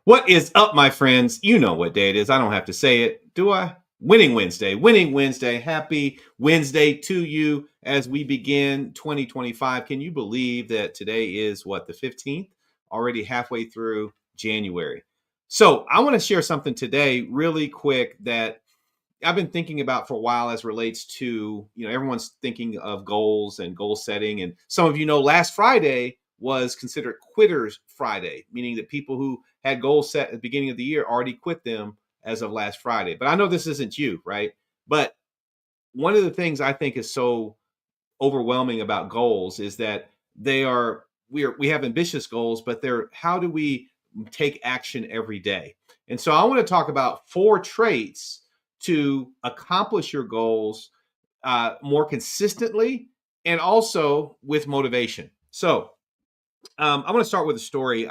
What is up, my friends? You know what day it is. I don't have to say it, do I? Winning Wednesday, winning Wednesday. Happy Wednesday to you as we begin 2025. Can you believe that today is what, the 15th? Already halfway through January. So, I want to share something today really quick that I've been thinking about for a while as relates to, everyone's thinking of goals and goal setting. And some of you know last Friday was considered Quitters Friday, meaning that people who had goals set at the beginning of the year already quit them as of last Friday. But I know this isn't you, right? But one of the things I think is so overwhelming about goals is that we have ambitious goals, but they're how do we take action every day? And so I want to talk about four traits to accomplish your goals more consistently and also with motivation. So I'm going to start with a story.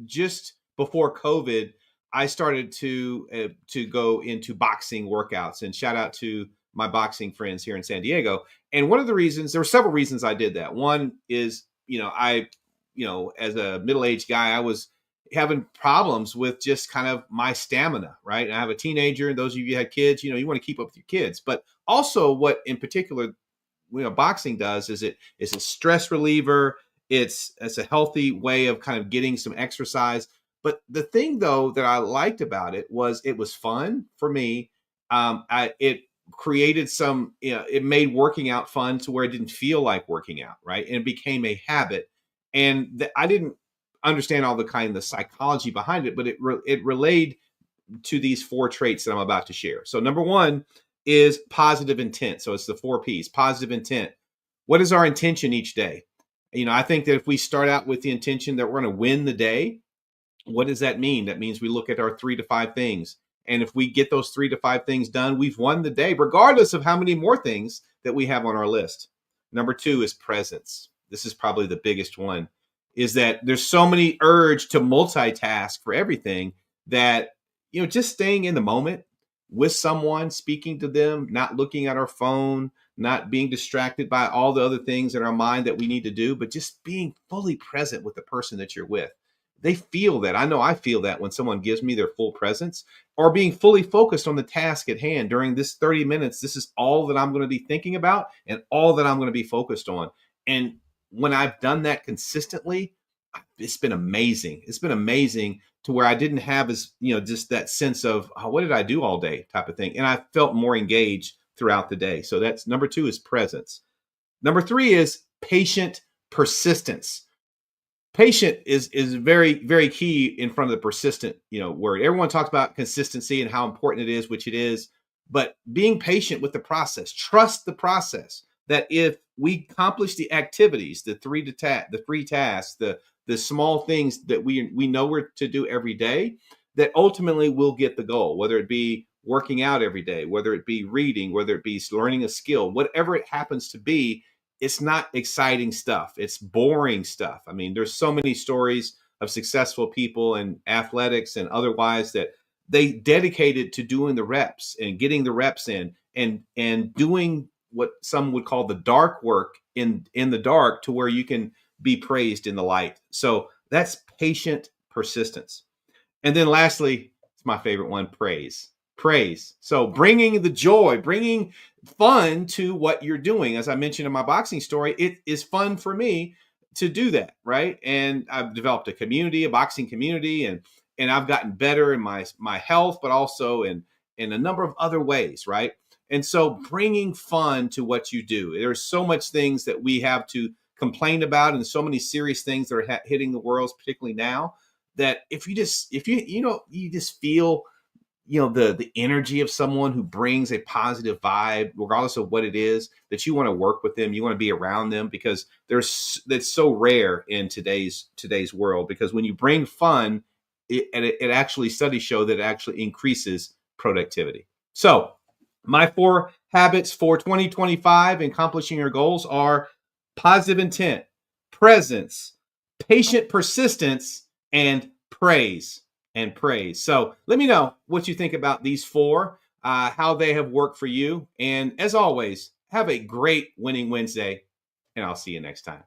Just before COVID, I started to go into boxing workouts, and shout out to my boxing friends here in San Diego. And one of the reasons, there were several reasons I did that. One is, as a middle-aged guy, I was having problems with just kind of my stamina, right? And I have a teenager, and those of you who had kids, you want to keep up with your kids. But also what in particular, boxing does is it's a stress reliever. It's a healthy way of kind of getting some exercise. But the thing though that I liked about it was fun for me. It created some, it made working out fun to where it didn't feel like working out, right? And it became a habit. And I didn't understand all the psychology behind it, but it relayed to these four traits that I'm about to share. So number one is positive intent. So it's the four P's: positive intent. What is our intention each day? I think that if we start out with the intention that we're going to win the day, what does that mean? That means we look at our 3 to 5 things. And if we get those 3 to 5 things done, we've won the day, regardless of how many more things that we have on our list. Number two is presence. This is probably the biggest one, is that there's so many urge to multitask for everything that, just staying in the moment with someone, speaking to them, not looking at our phone, not being distracted by all the other things in our mind that we need to do, but just being fully present with the person that you're with. They feel that. I know I feel that when someone gives me their full presence, or being fully focused on the task at hand during this 30 minutes. This is all that I'm going to be thinking about and all that I'm going to be focused on. And when I've done that consistently, it's been amazing. It's been amazing to where I didn't have just that sense of, oh, what did I do all day type of thing. And I felt more engaged throughout the day. So that's number two, is presence. Number three is patient persistence. Patient is very, very key in front of the persistent, word. Everyone talks about consistency and how important it is, which it is, but being patient with the process, trust the process, that if we accomplish the activities, the three tasks, the small things that we know we're to do every day, that ultimately we'll get the goal, whether it be working out every day, whether it be reading, whether it be learning a skill, whatever it happens to be. It's not exciting stuff. It's boring stuff. I mean, there's so many stories of successful people in athletics and otherwise that they dedicated to doing the reps and getting the reps in and doing what some would call the dark work in the dark, to where you can be praised in the light. So that's patient persistence. And then lastly, it's my favorite one, praise. Praise. So bringing the joy, bringing fun to what you're doing. As I mentioned in my boxing story, it is fun for me to do that, right? And I've developed a boxing community, and I've gotten better in my health, but also in a number of other ways, right? And so bringing fun to what you do. There's so much things that we have to complain about, and so many serious things that are hitting the world, particularly now, that if you just feel the energy of someone who brings a positive vibe, regardless of what it is, that you want to work with them, you want to be around them, because that's so rare in today's world. Because when you bring fun, it actually, studies show that it actually increases productivity. So my 4 habits for 2025 in accomplishing your goals are positive intent, presence, patient persistence, and praise. So let me know what you think about these 4, how they have worked for you. And as always, have a great winning Wednesday, and I'll see you next time.